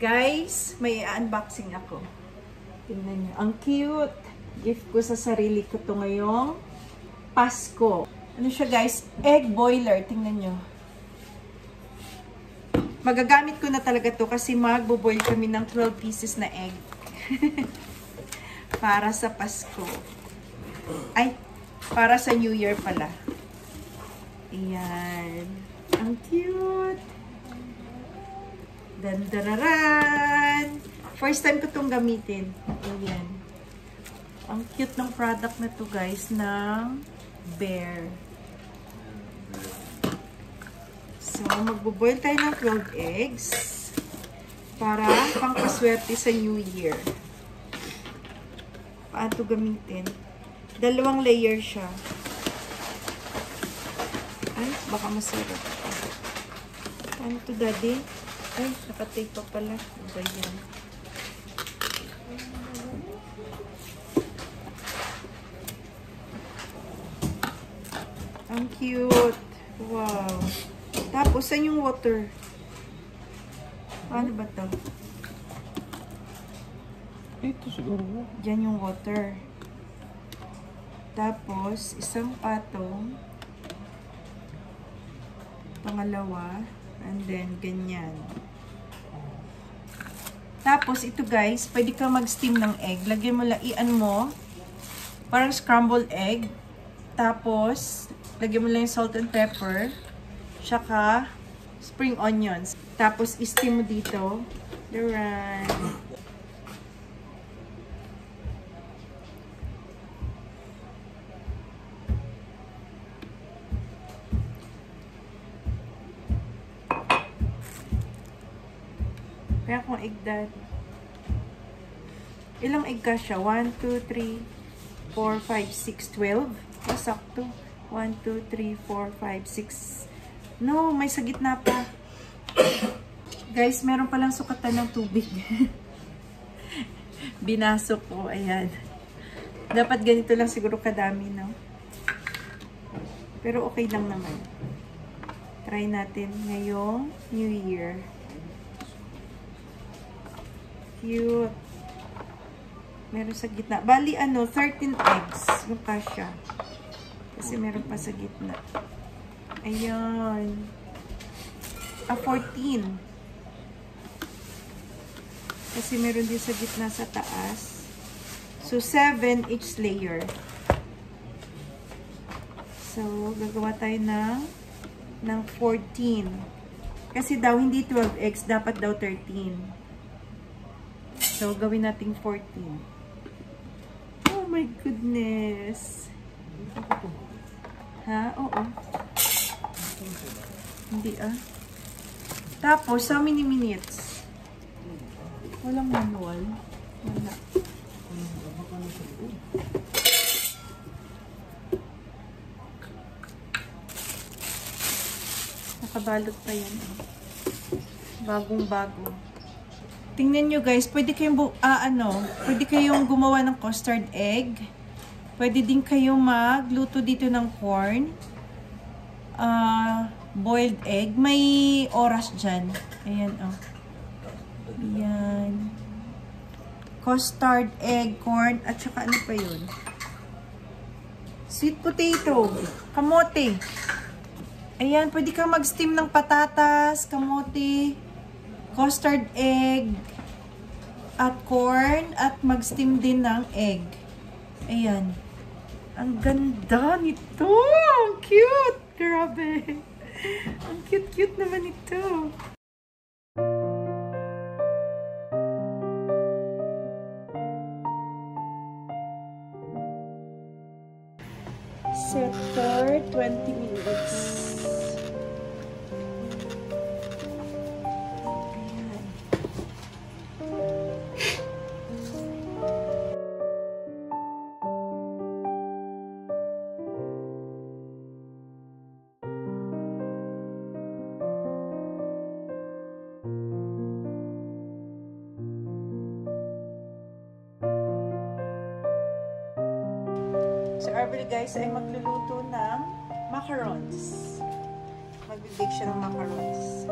Guys, may unboxing ako. Tingnan nyo. Ang cute. Gift ko sa sarili ko to ngayong Pasko. Ano siya guys? Egg boiler. Tingnan nyo. Magagamit ko na talaga to kasi magbo-boil kami ng 12 pieces na egg. Para sa Pasko. Ay, para sa New Year pala. Ayan. Ang cute. Dandararan! First time ko itong gamitin. Ayan. Ang cute ng product na to guys, ng Bear. So, magbo-boil tayo ng 12 eggs para pangpaswerte sa New Year. Paano ito gamitin? 2 layer siya. Ay, baka masarap. Paano ito, daddy? Ay, nakatape pa pala. Ano ba yan? Ang cute. Wow. Tapos, saan yung water? Ano ba ito? Ito siguro. Diyan yung water. Tapos, isang patong. Pangalawa. And then, ganyan. Tapos, ito guys, pwede ka mag-steam ng egg. Lagyan mo, laian mo. Parang scrambled egg. Tapos, lagyan mo lang yung salt and pepper. Tsaka, spring onions. Tapos, i-steam mo dito. Duran. Kaya kung egg dad. Ilang egg ka siya? 1, 2, 3, 4, 5, 6, 12. Sakto. 1, 2, 3, 4, 5, 6. No, may sa gitna pa. Guys, meron palang sukatan ng tubig. Binasok ko. Ayan. Dapat ganito lang siguro kadami, no? Pero okay lang naman. Try natin ngayong New Year. Cute. Meron sa gitna. Bali, 13 eggs. Yung kasya. Kasi meron pa sa gitna. Ayan. 14. Kasi meron din sa gitna sa taas. So, 7 each layer. So, gagawa tayo ng 14. Kasi daw, hindi 12 eggs. Dapat daw 13. So, gawin natin 14. Oh my goodness. Ha? Oo. Hindi Tapos, how many minutes? Walang manual. Wala. Nakabalot pa yan. Bagong-bago. Tingnan nyo guys, pwede kayong pwede kayong gumawa ng custard egg. Pwede din kayong magluto dito ng corn. Boiled egg. May oras dyan. Ayan, Ayan. Custard egg, corn, at saka ano pa yun? Sweet potato. Kamote. Ayan, pwede kang mag-steam ng patatas, kamote, custard egg, at corn, at mag-steam din ng egg. Ayan. Ang ganda nito! Ang cute! Grabe! Ang cute-cute naman ito. Set for 20 minutes. So, Arvel guys ay magluluto ng macarons. Magbibake siya ng macarons.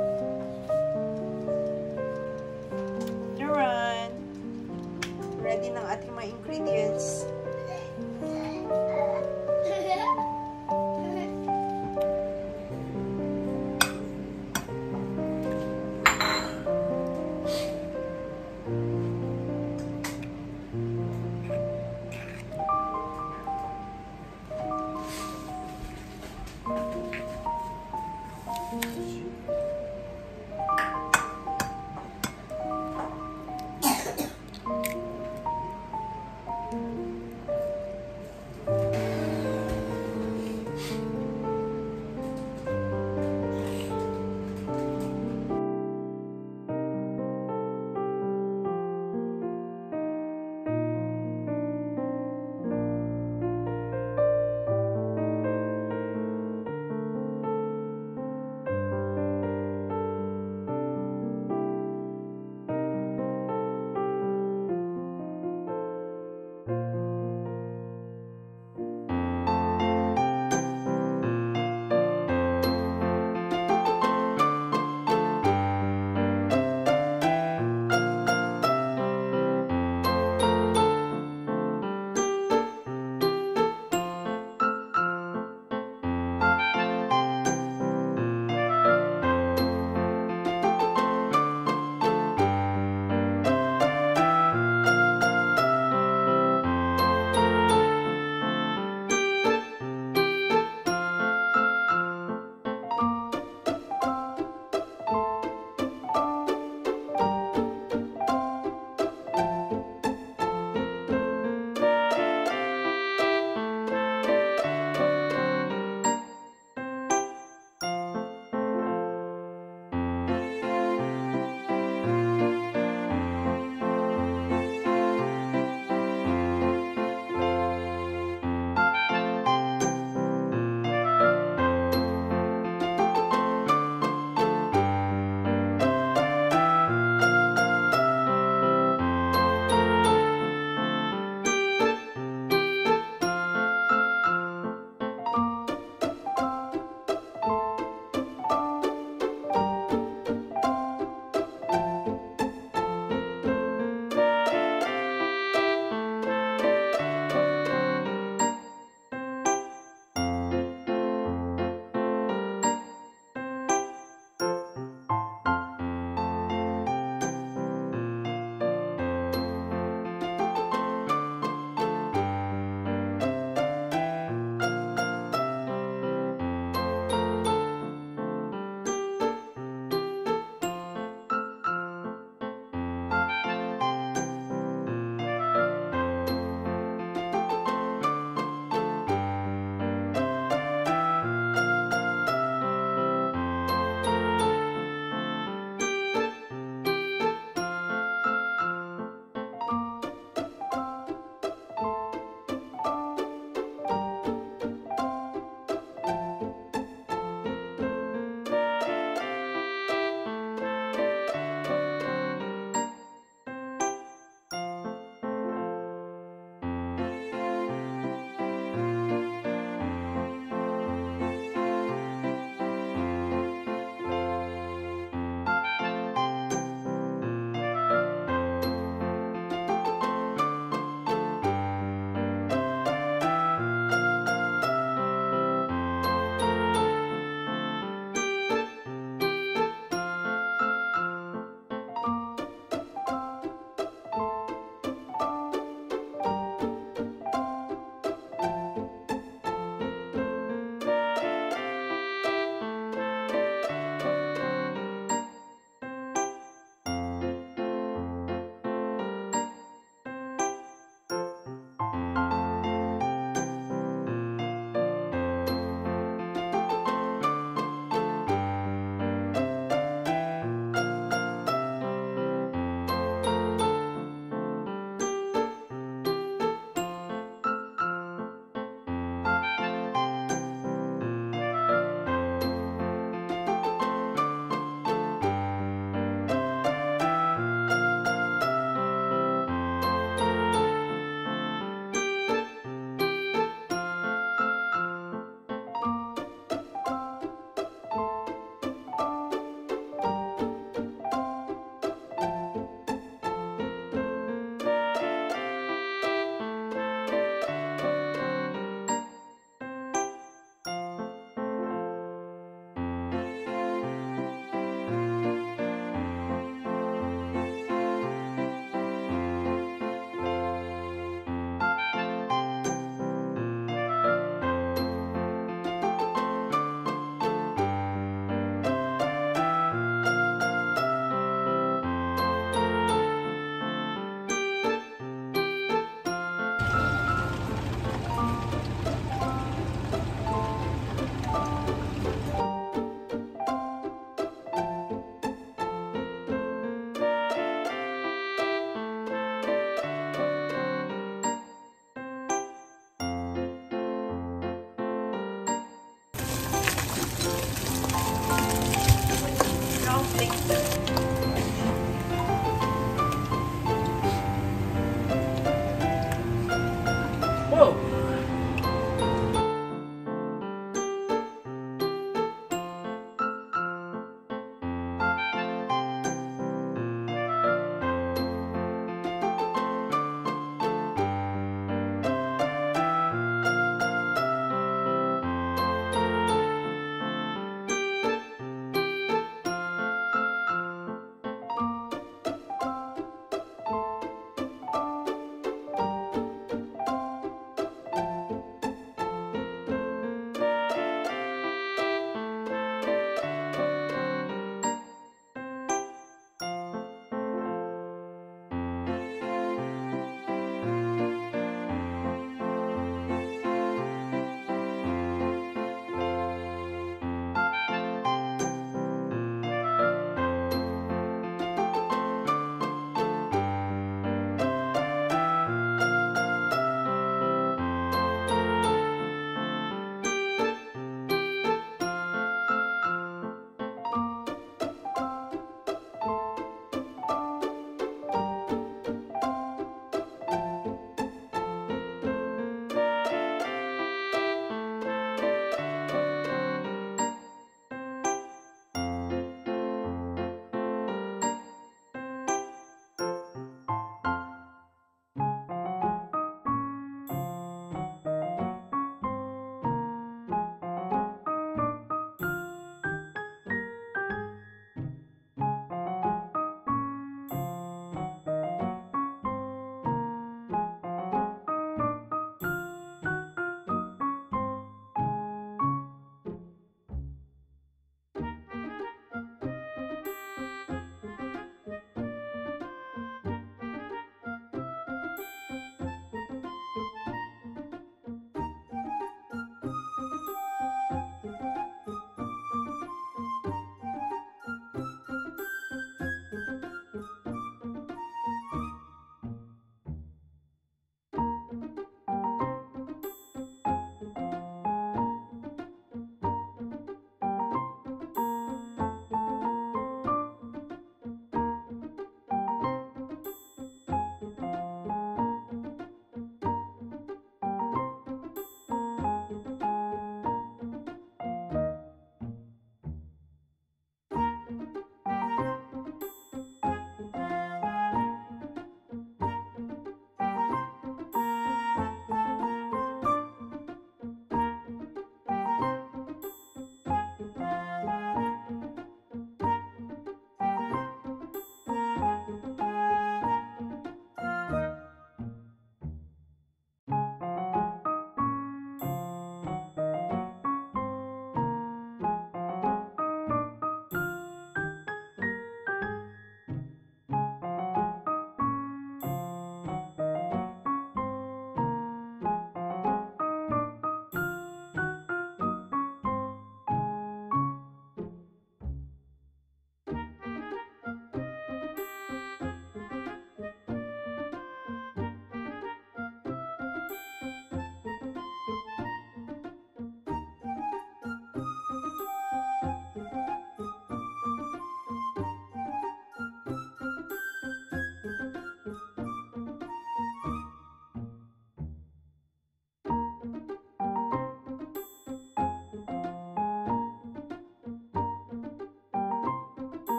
Oh!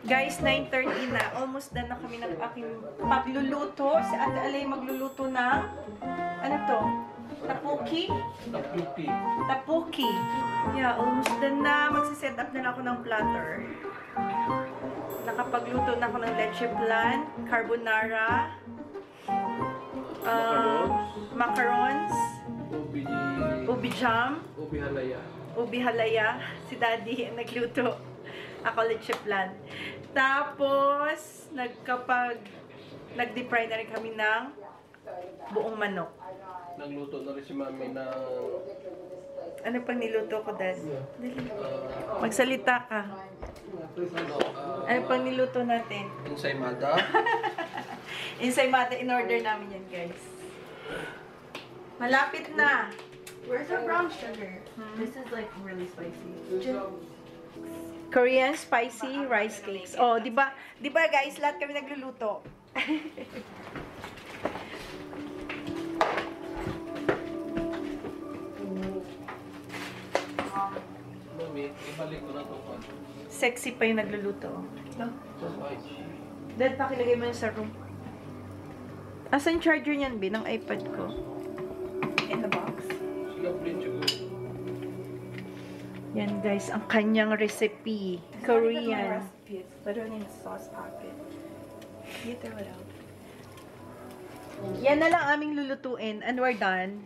Guys, 9:30 na. Almost done na kami ng aking pagluluto. Si Ate Alay magluluto ng ano to? Tapuki? Tapuki. Tapuki. Yeah, almost done na. Magsiset up na ako ng platter. Nakapagluto na ako ng leche flan, carbonara, macarons, ubi jam, ubi halaya. Si Daddy ang nagluto. Ako leche flan. Tapos, nag-deep fry na rin kami ng buong manok. Nagluto na rin si Mami ng... Ano pang niluto ko, Dad? Magsalita ka. Ano, Ano pang niluto natin? ensaymada. Ensaymada, in-order namin yan, guys. Malapit na. Where's our brown sugar? This is like really spicy. Korean spicy rice cakes. Oh, di ba? Di ba, guys, lahat kami nagluluto. Mami, ibalik ko na ito. Sexy pa yung nagluluto. No. Dad, pakilagay mo yun sa room. Asan charger niyan, B, ng iPad ko? In the box. Sila plate sugar. Yan, guys, ang kanyang recipe. It's Korean. recipe. It's literally in a sauce packet. You throw it out. Yan na lang aming lulutuin. And we're done.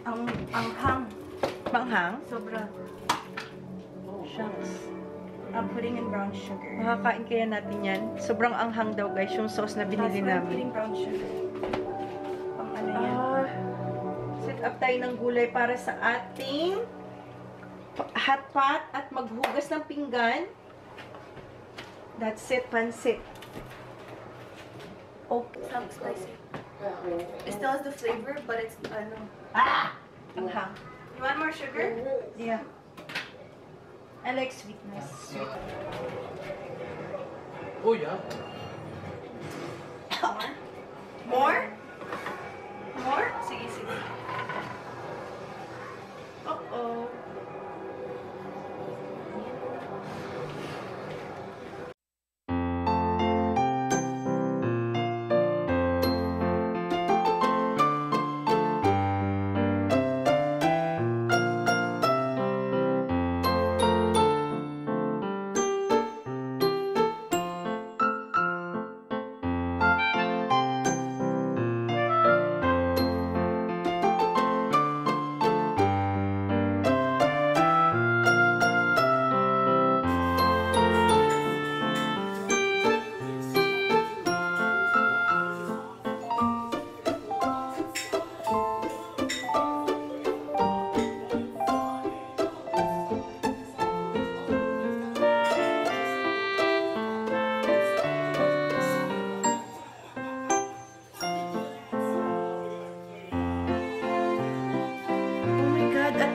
Ang hang. Manghang? Sobra. Shucks. I'm putting in brown sugar. Makakain kaya natin yan. Sobrang anghang daw, guys, yung sauce na That's binili why I'm namin. putting brown sugar. Pang ano yan. Set up tayo ng gulay para sa ating hot pot at maghugas ng pinggan. That's it, pansit. Oh, Sounds spicy. It still has the flavor, but it's ano. anghang. You want more sugar? Yeah. I like sweetness. Oh, yeah. More? More? Sige, sige. Uh-oh.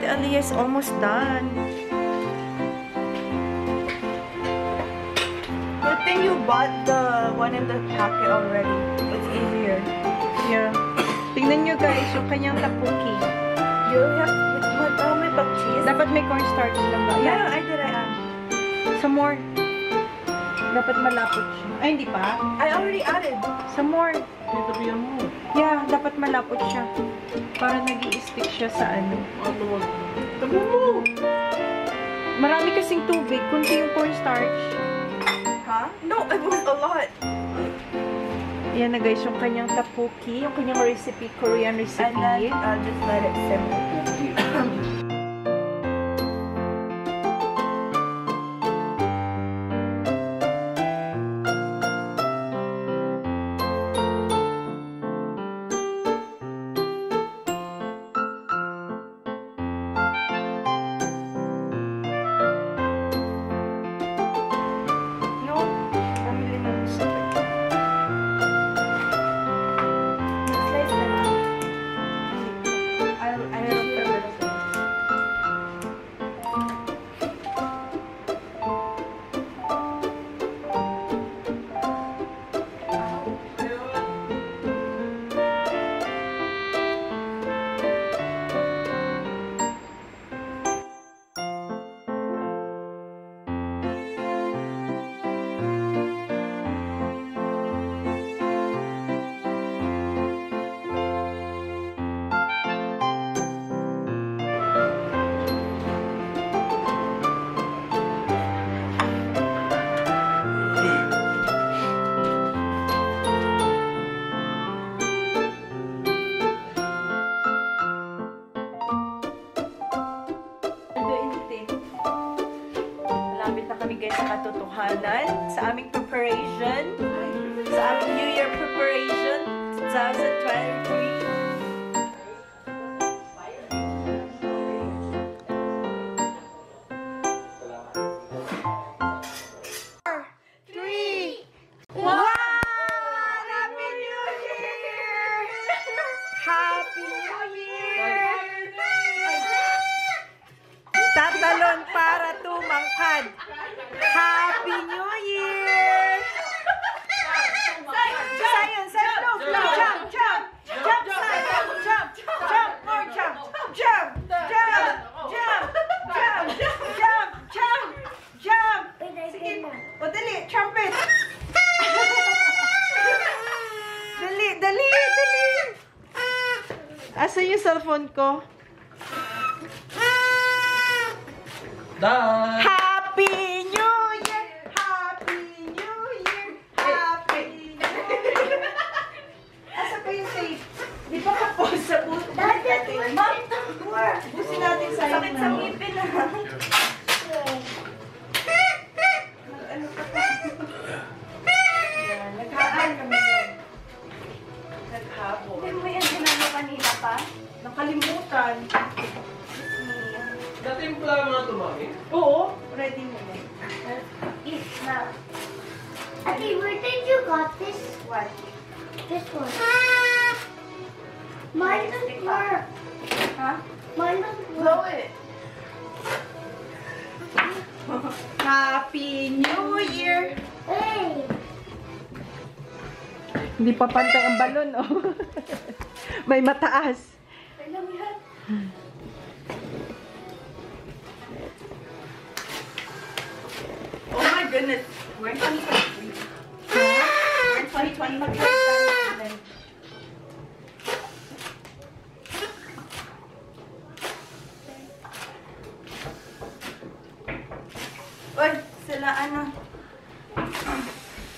Aliyah is almost done. Good thing you bought the one in the packet already. It's easier. Yeah. Tingnan nyo, guys, yung kanyang tapuki. You have may pop cheese. Dapat may cornstarch lang ba? Yeah, I did. I add. Some more. Dapat malapot siya. Ay, hindi pa? I already added. Some more. Itabihan mo. Yeah, dapat malapot siya. Para nag-i-stick siya sa ano. Ano mo? Tabi mo! Marami kasing tubig, kunti yung cornstarch. Huh? No, it was a lot. Yan na, guys, yung kanyang tapuki, yung kanyang recipe, Korean recipe. And then just let it simmer. Katotohanan sa aming preparation, sa aming New Year preparation 2023. Asan yung cellphone ko? Dad! Happy New Year! Happy New Year! Happy New Year! Asa pa yung tape? Di ba kapos sa buto? Busin natin sa Sakit sa ngipin na. Ano pa pa? Naghahan kami yan. Naghabo. Hindi mo yan ginano kanina pa? Nakalimutan. Dati yung pala mga tumami? Oo, ready mo na. Eat na. Ate, where did you got this? What? This one. Mine doesn't work. Ha? Mine doesn't Blow work. it. Happy New Year! Hey! Hindi pa pantay ang balon, oh. May mataas. Alam mo yan? Oh my goodness. We're in 2023. We're in 2023. Uy, sila ano?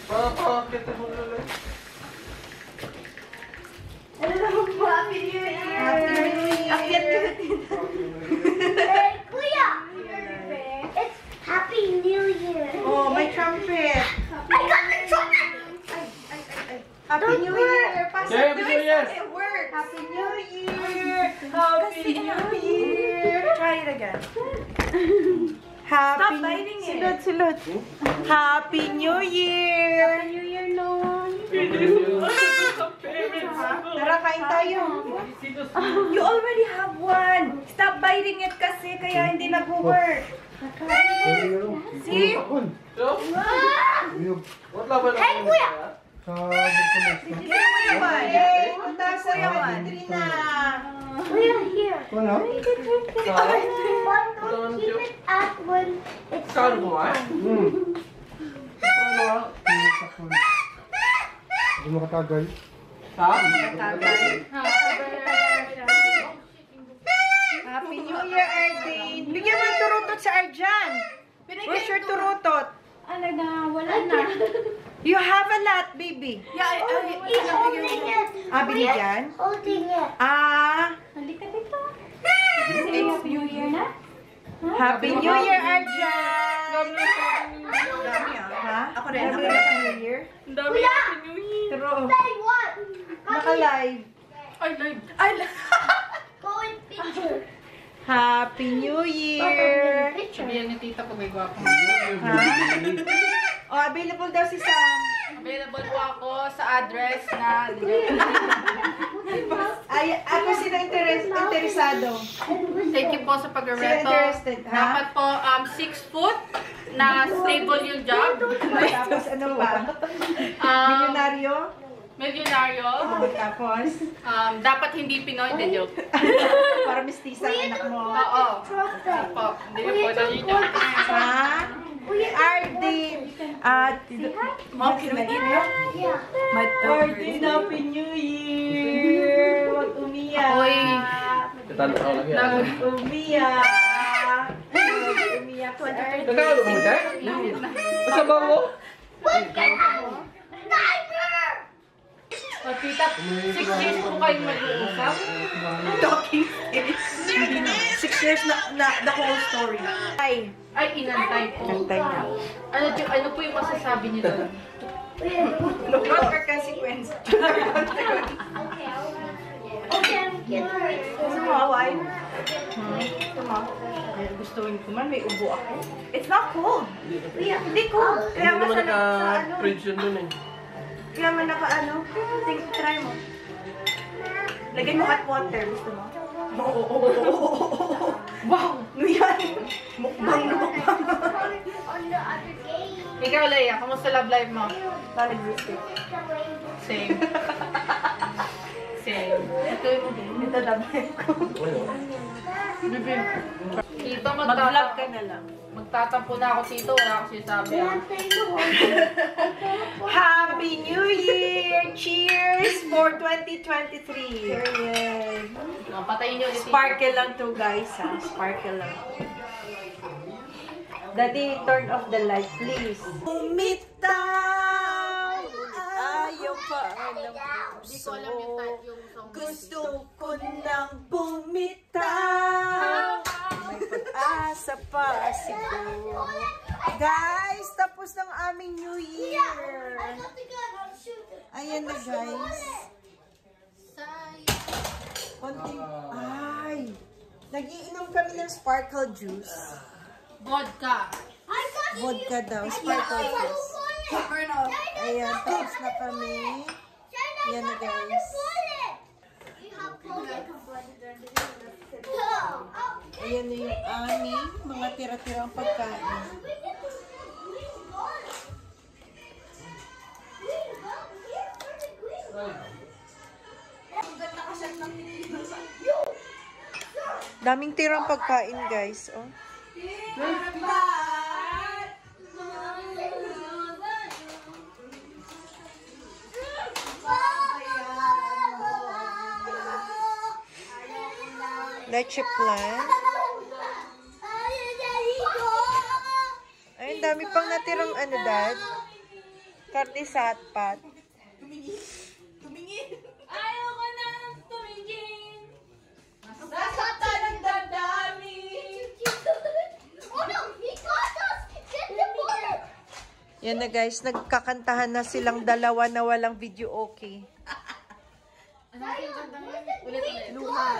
Pakakakit mo lang. Hello, Happy New Year! Happy New Year! Akyat yun. Hey, Kuya! It's Happy New Year. Oh, may trumpet. I got the trumpet! Happy Don't New work. Year! Pasok Yeah, Happy doon. New Year! It works. Happy New Year! Happy New Year! Try it again. Happy Stop biting it. Sulot, sulot. Happy New Year! New Year noon. Tara, kain tayo. You already have one. Stop biting it kasi kaya hindi nag-work. See? What laban Hey, Kuya! Kaya mo yung one. Yay! Punta sa Kuya, one. Trina. Kuya, here. Wala? But don't keep it at when it's Kano mo ah? Hindi mo katagal. Ha? Happy New Year, Ardeen. Bigyan mo ng turutot sa Arjan. Where's your turutot? Alaga, wala na. You have a lot, baby. Yeah, He's holding it. Ah, binigyan? Holding it. Ah, Halika dito. It's New Year na? Happy New Year, Arjan. Dami ah. Ha? Ako rin. Happy New Year. Kuya! Pero, Say what? naka-live. Ay, Go in picture. Happy New Year. Picture. Sabihan ni tita ko may gwapo. Ha? Oh, available daw si Sam. Available po ako sa address na... Ay, ako sino interesado. Thank you po sa Sino pag-reto. interested, ha? Dapat po 6 foot na stable yung job. Tapos ano pa? Milyonaryo? Milyonaryo. Tapos, Dapat hindi Pinoy, de joke. para mistisa ang anak mo. Oo. Trumpet. Po, hindi na po na yun. Ha? Ardeen. At, Mom, can we eat now? Yeah. Ardeen, Happy New Year. Huwag umiyak. Ako'y Katalo ka lang yan. Huwag umiyak. Huwag umiyak sa Ardeen. Nagkakalo mo dyan? Basta ba mo? tita, 6 years po kayong mag-uusap. Talking stage. 6 years na the whole story. Ay, Ay, inantay po. kantay na. Ano po yung masasabi niyo doon? What are consequences? Okay, I'm getting Gusto mo away? Gustuin ko man, may ubo ako. It's not cold. Hindi cold. Kaya Hindi naman masarap sa ano. naka-fridge yun dun eh. Kaya man naka ano. Think, try mo. Lagyan mo hot water. Gusto mo? Wow! Ano yan? Mukbang na mukbang. on the other game. Ikaw, Leia, kamusta love life mo? Non-existing. Same. Same. Ito dami ko. Bibi. Tito, Mag-vlog ka na lang. magtatampo na ako dito. Wala ako sinasabi. One thing to hold. Happy New Year! Cheers for for 2023. Period. Patayin niyo ulit. Sparkle lang to guys ha. Sparkle lang. Daddy, turn off the light please. Bumitaw! Ayaw pa ng puso. Gusto ko nang bumitaw. May pag-asa pa siguro. Guys, tapos ng aming New Year. Ayan na guys. Konting, ay, nagiinom kami ng sparkle juice. Vodka. Vodka daw, sparkle juice. Ayan, tapos na kami. Ayan na guys. Ayan na yung aming mga tira-tirang pagkain. Daming tirang pagkain guys. Oh. Leche plan. Ay, dami pang natirang ano, Dad. Karne satpat. Ayaw ko na tumingin. Nasaktan ang dadami. Oh no, he got us! Get the bullet! Yan na guys, nagkakantahan na silang dalawa na walang video okay.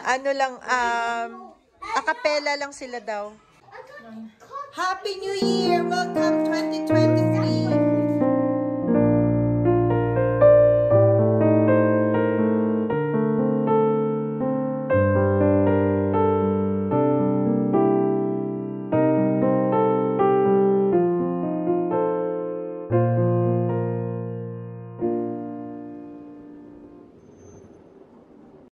Ano lang, acapella lang sila daw. Happy New Year! Welcome 2020!